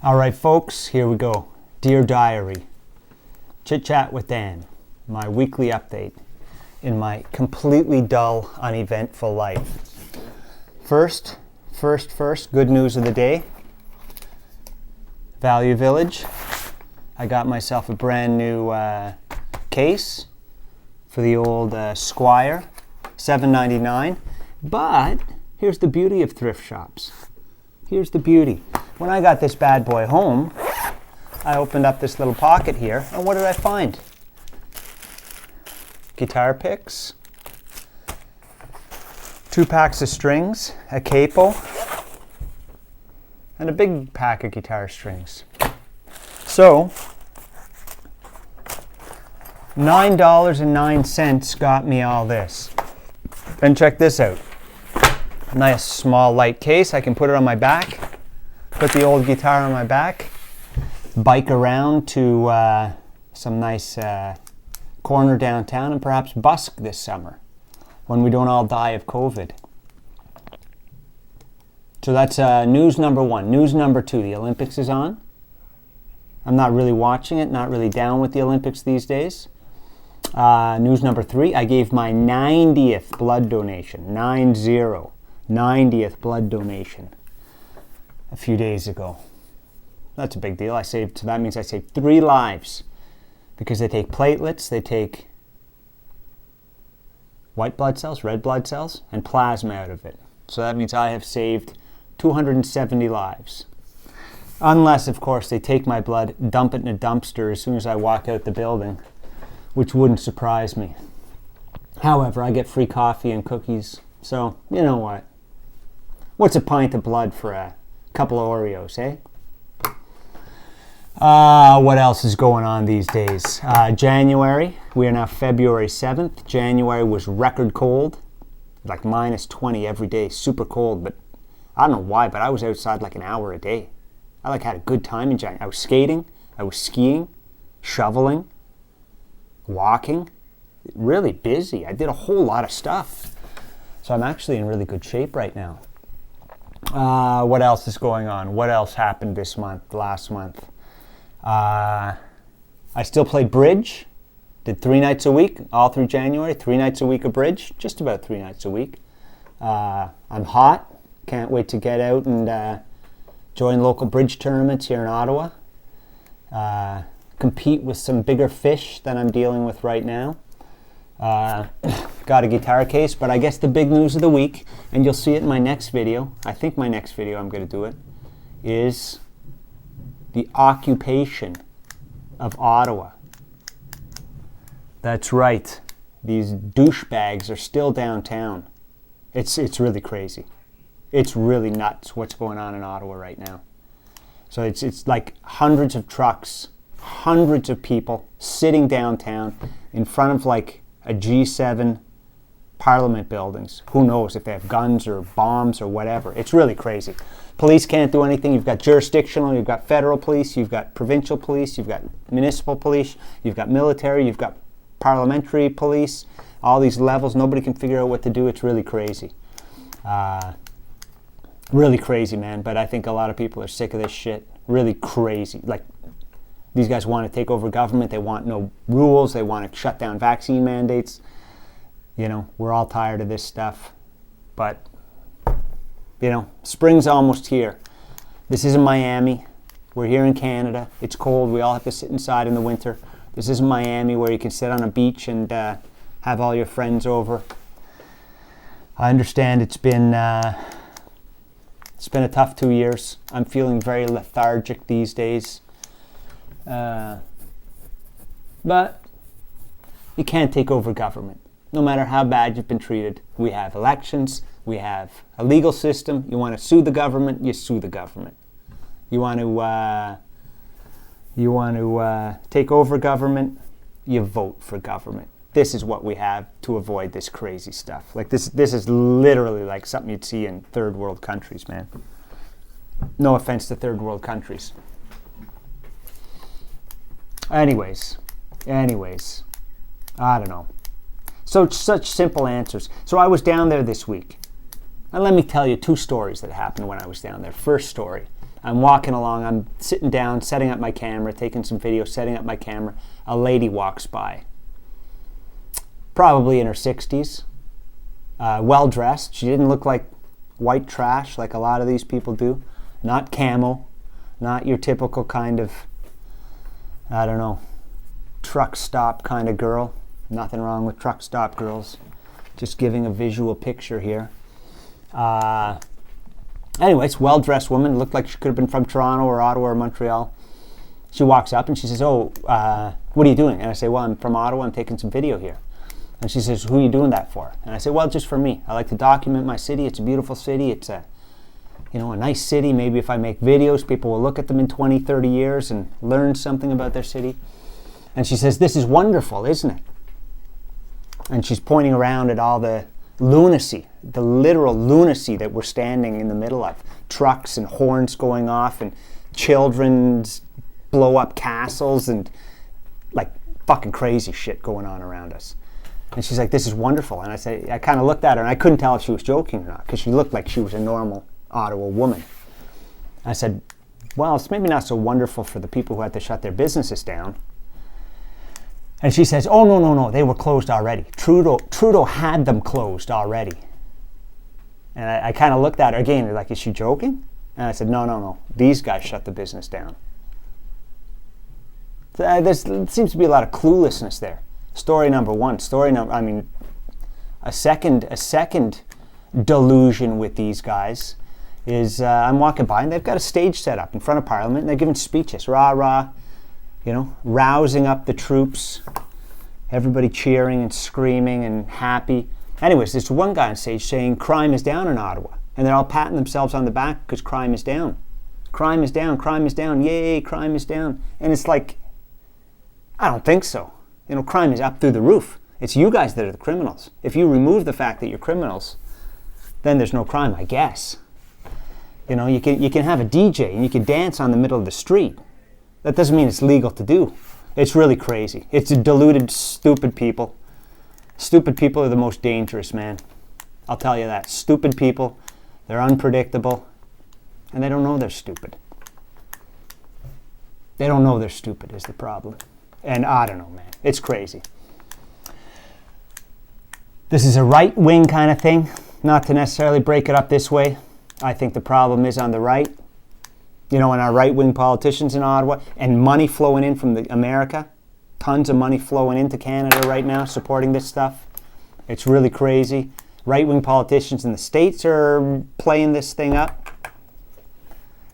All right, folks, here we go. Dear Diary, Chit Chat with Dan, my weekly update in my completely dull, uneventful life. First, good news of the day. Value Village. I got myself a brand new case for the old Squire, $7.99. But here's the beauty of thrift shops. Here's the beauty. When I got this bad boy home, I opened up this little pocket here, and what did I find? Guitar picks, 2 packs of strings, a capo, and a big pack of guitar strings. So, $9.09 got me all this. And check this out. Nice small light case. I can put it on my back. Put the old guitar on my back, bike around to some nice corner downtown, and perhaps busk this summer when we don't all die of COVID. So that's news number 1. News number 2, the Olympics is on. I'm not really watching it, not really down with the Olympics these days. News number 3, I gave my 90th blood donation, 90th blood donation a few days ago. That's a big deal. So that means I saved 3 lives because they take platelets, they take white blood cells, red blood cells, and plasma out of it. So that means I have saved 270 lives. Unless, of course, they take my blood, dump it in a dumpster as soon as I walk out the building, which wouldn't surprise me. However, I get free coffee and cookies, so you know what? What's a pint of blood for a couple of Oreos, eh? What else is going on these days? January, we are now February 7th. January was record cold, like minus 20 every day, super cold, but I don't know why, but I was outside like an hour a day. I had a good time in January. I was skating, I was skiing, shoveling, walking, really busy. I did a whole lot of stuff. So I'm actually in really good shape right now. What else is going on? What else happened this month, last month? I still play bridge. Did 3 nights a week, all through January. 3 nights a week of bridge, just about 3 nights a week. I'm hot. Can't wait to get out and join local bridge tournaments here in Ottawa. Compete with some bigger fish than I'm dealing with right now. Got a guitar case, but I guess the big news of the week, and you'll see it in my next video, I think my next video I'm going to do it, is the occupation of Ottawa. That's right. These douchebags are still downtown. It's really crazy. It's really nuts what's going on in Ottawa right now. So it's like hundreds of trucks, hundreds of people sitting downtown in front of like a G7 Parliament buildings. Who knows if they have guns or bombs or whatever. It's really crazy. Police can't do anything. You've got jurisdictional, you've got federal police, you've got provincial police, you've got municipal police, you've got military, you've got parliamentary police, all these levels. Nobody can figure out what to do. It's really crazy. Really crazy, man. But I think a lot of people are sick of this shit. Really crazy. Like, these guys want to take over government. They want no rules. They want to shut down vaccine mandates. You know, we're all tired of this stuff. But, you know, spring's almost here. This isn't Miami. We're here in Canada. It's cold. We all have to sit inside in the winter. This isn't Miami where you can sit on a beach and have all your friends over. I understand it's been a tough 2 years. I'm feeling very lethargic these days. But you can't take over government. No matter how bad you've been treated. We have elections. We have a legal system. You want to sue the government, you sue the government. You want to take over government, you vote for government. This is what we have to avoid this crazy stuff. Like this is literally like something you'd see in third world countries, man. No offense to third world countries. Anyways, I don't know. So such simple answers. So I was down there this week. And let me tell you 2 stories that happened when I was down there. First story, I'm walking along, I'm sitting down, setting up my camera, taking some video, setting up my camera. A lady walks by, probably in her 60s, well-dressed. She didn't look like white trash like a lot of these people do. Not camo, not your typical kind of, I don't know, truck stop kind of girl. Nothing wrong with truck stop girls. Just giving a visual picture here. Anyways, well-dressed woman. Looked like she could have been from Toronto or Ottawa or Montreal. She walks up and she says, "Oh, what are you doing?" And I say, "Well, I'm from Ottawa. I'm taking some video here." And she says, "Who are you doing that for?" And I say, "Well, just for me. I like to document my city. It's a beautiful city. It's a nice city. Maybe if I make videos, people will look at them in 20, 30 years and learn something about their city." And she says, "This is wonderful, isn't it?" And she's pointing around at all the lunacy, the literal lunacy that we're standing in the middle of. Trucks and horns going off and children blow up castles and like fucking crazy shit going on around us. And she's like, "This is wonderful." And I kind of looked at her and I couldn't tell if she was joking or not because she looked like she was a normal Ottawa woman. I said, "Well, it's maybe not so wonderful for the people who had to shut their businesses down." And she says, "Oh, no, they were closed already. Trudeau had them closed already." And I kind of looked at her again, like, is she joking? And I said, no, these guys shut the business down. There seems to be a lot of cluelessness there. Story number one. A second delusion with these guys is I'm walking by and they've got a stage set up in front of Parliament and they're giving speeches, rah, rousing up the troops, everybody cheering and screaming and happy. Anyways, there's one guy on stage saying crime is down in Ottawa, and they're all patting themselves on the back because crime is down. Crime is down, yay, crime is down. And it's like, I don't think so. Crime is up through the roof. It's you guys that are the criminals. If you remove the fact that you're criminals, then there's no crime, I guess. You can have a DJ and you can dance on the middle of the street. That doesn't mean it's legal to do. It's really crazy. It's deluded, stupid people. Stupid people are the most dangerous, man. I'll tell you that. Stupid people, they're unpredictable, and they don't know they're stupid. They don't know they're stupid is the problem. And I don't know, man. It's crazy. This is a right-wing kind of thing, not to necessarily break it up this way. I think the problem is on the right. And our right-wing politicians in Ottawa, and money flowing in from America. Tons of money flowing into Canada right now supporting this stuff. It's really crazy. Right-wing politicians in the States are playing this thing up.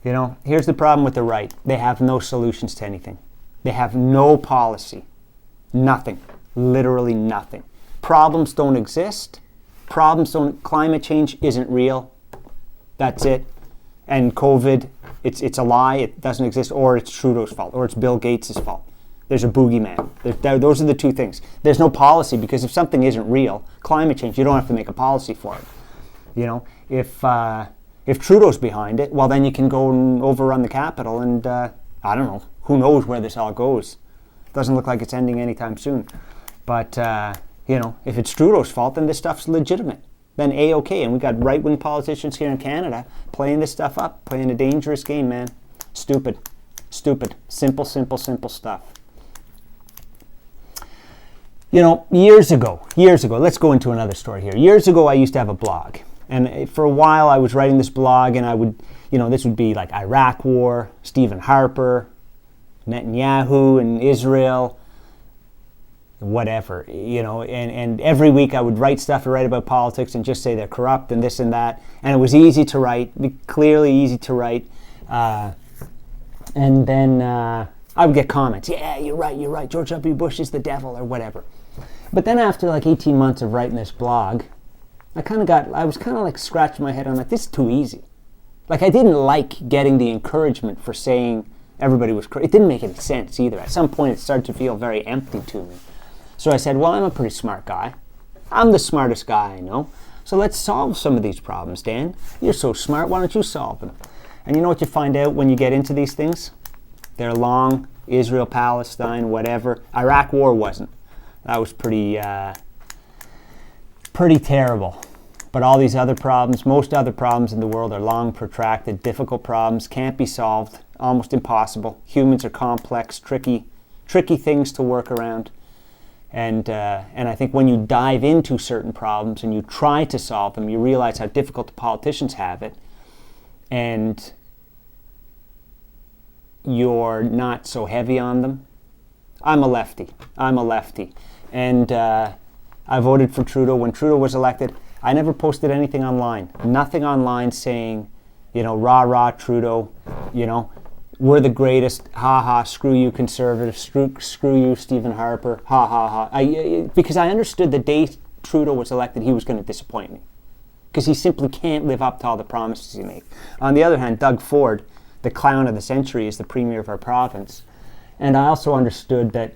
Here's the problem with the right. They have no solutions to anything. They have no policy. Nothing. Literally nothing. Problems don't exist. Climate change isn't real. That's it. And COVID, it's a lie, it doesn't exist, or it's Trudeau's fault, or it's Bill Gates' fault. There's a boogeyman. Those are the two things. There's no policy, because if something isn't real, climate change, you don't have to make a policy for it. If Trudeau's behind it, well, then you can go and overrun the Capitol, and I don't know, who knows where this all goes. Doesn't look like it's ending anytime soon. But, if it's Trudeau's fault, then this stuff's legitimate. Then A-OK, and we got right-wing politicians here in Canada playing this stuff up, playing a dangerous game, man. Stupid. Simple stuff. Years ago, let's go into another story here. Years ago, I used to have a blog. And for a while, I was writing this blog, and I would, this would be like Iraq War, Stephen Harper, Netanyahu and Israel, whatever, and every week I would write stuff to write about politics and just say they're corrupt and this and that, and it was easy to write, clearly easy to write, and then I would get comments, "Yeah, you're right, George W. Bush is the devil," or whatever. But then after like 18 months of writing this blog, I was kind of like scratching my head, I'm like, this is too easy. Like, I didn't like getting the encouragement for saying everybody was correct. It didn't make any sense either. At some point it started to feel very empty to me. So I said, well, I'm a pretty smart guy. I'm the smartest guy I know. So let's solve some of these problems, Dan. You're so smart, why don't you solve them? And you know what you find out when you get into these things? They're long. Israel, Palestine, whatever. Iraq War wasn't. That was pretty terrible. But all these other problems, most other problems in the world are long, protracted, difficult problems, can't be solved, almost impossible. Humans are complex, tricky things to work around. And I think when you dive into certain problems and you try to solve them, you realize how difficult the politicians have it. And you're not so heavy on them. I'm a lefty. And I voted for Trudeau. When Trudeau was elected, I never posted anything online. Nothing online saying, rah, rah, Trudeau, we're the greatest, ha, ha, screw you, conservatives, screw you, Stephen Harper, ha, ha, ha. Because I understood the day Trudeau was elected, he was going to disappoint me. Because he simply can't live up to all the promises he made. On the other hand, Doug Ford, the clown of the century, is the premier of our province. And I also understood that,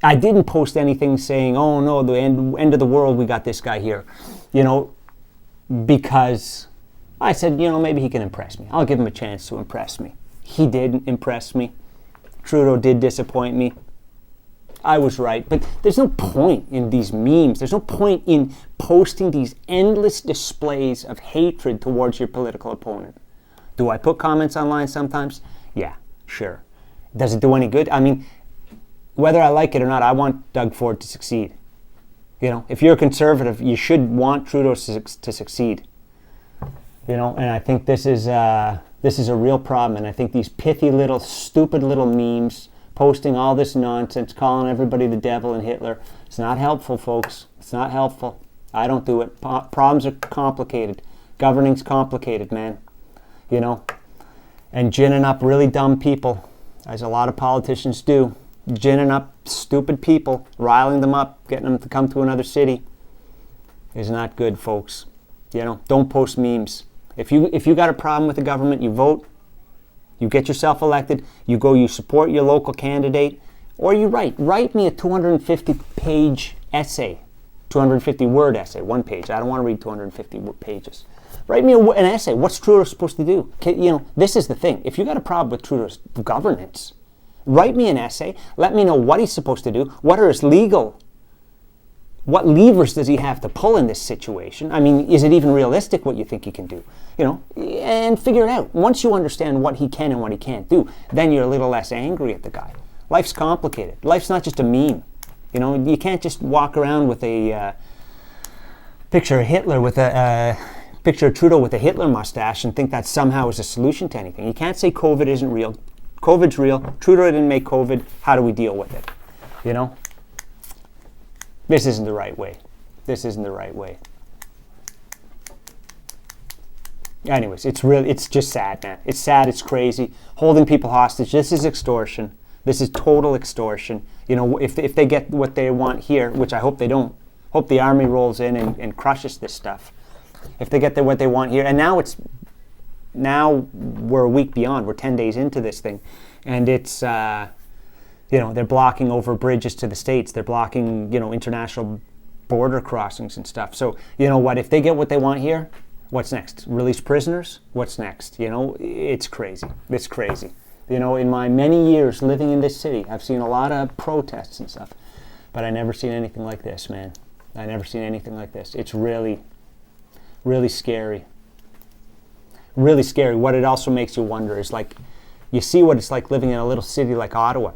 I didn't post anything saying, oh no, the end of the world, we got this guy here. Because I said, maybe he can impress me. I'll give him a chance to impress me. He did impress me. Trudeau did disappoint me. I was right. But there's no point in these memes. There's no point in posting these endless displays of hatred towards your political opponent. Do I put comments online sometimes? Yeah, sure. Does it do any good? I mean, whether I like it or not, I want Doug Ford to succeed. If you're a conservative, you should want Trudeau to succeed. And I think this is a real problem. And I think these pithy little, stupid little memes, posting all this nonsense, calling everybody the devil and Hitler, it's not helpful, folks. It's not helpful. I don't do it. Problems are complicated. Governing's complicated, man. And ginning up really dumb people, as a lot of politicians do. Ginning up stupid people, riling them up, getting them to come to another city is not good, folks. Don't post memes. If you got a problem with the government, you vote, you get yourself elected, you support your local candidate, or you write me a 250-page essay, 250-word essay, one page. I don't want to read 250 pages. Write me an essay. What's Trudeau supposed to do? This is the thing. If you got a problem with Trudeau's governance, write me an essay. Let me know what he's supposed to do. What levers does he have to pull in this situation? I mean, is it even realistic what you think he can do? And figure it out. Once you understand what he can and what he can't do, then you're a little less angry at the guy. Life's complicated. Life's not just a meme. You can't just walk around with a picture of Hitler with picture of Trudeau with a Hitler mustache and think that somehow is a solution to anything. You can't say COVID isn't real. COVID's real. Trudeau didn't make COVID. How do we deal with it? This isn't the right way. Anyways, it's just sad, man. It's sad, it's crazy. Holding people hostage, this is extortion. This is total extortion. If they get what they want here, which I hope they don't, hope the army rolls in and crushes this stuff. If they get what they want here, and now we're a week beyond, we're 10 days into this thing, and it's, they're blocking over bridges to the States, they're blocking, international border crossings and stuff. So, if they get what they want here, what's next? Release prisoners? What's next? It's crazy. It's crazy. In my many years living in this city, I've seen a lot of protests and stuff, but I never seen anything like this, man. I never seen anything like this. It's really, really scary. Really scary. What it also makes you wonder is, you see what it's like living in a little city like Ottawa,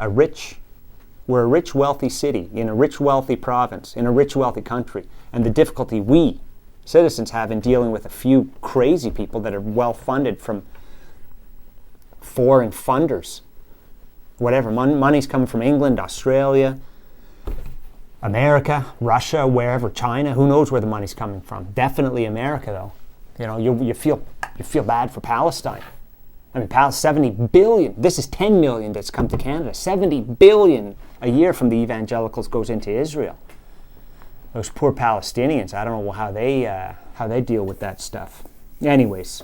we're a rich, wealthy city, in a rich, wealthy province, in a rich, wealthy country, and the difficulty we, citizens, have in dealing with a few crazy people that are well-funded from foreign funders. Whatever, money's coming from England, Australia, America, Russia, wherever, China, who knows where the money's coming from. Definitely America, though. You feel bad for Palestine. I mean, 70 billion. This is 10 million that's come to Canada. 70 billion a year from the evangelicals goes into Israel. Those poor Palestinians. I don't know how they deal with that stuff. Anyways,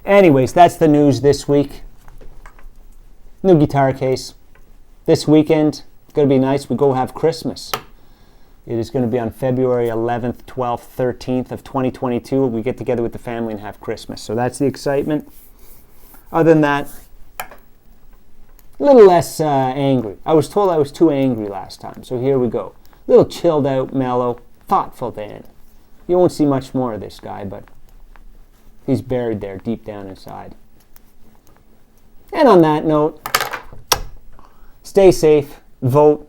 that's the news this week. New guitar case. This weekend, it's going to be nice. We go have Christmas. It is going to be on February 11th, 12th, 13th of 2022. We get together with the family and have Christmas. So that's the excitement. Other than that, a little less angry. I was told I was too angry last time, so here we go. A little chilled out, mellow, thoughtful Dan. You won't see much more of this guy, but he's buried there deep down inside. And on that note, stay safe, vote.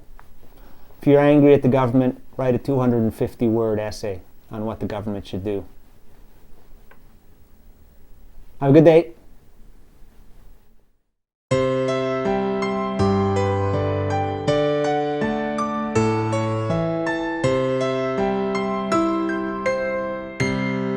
If you're angry at the government, write a 250-word essay on what the government should do. Have a good day.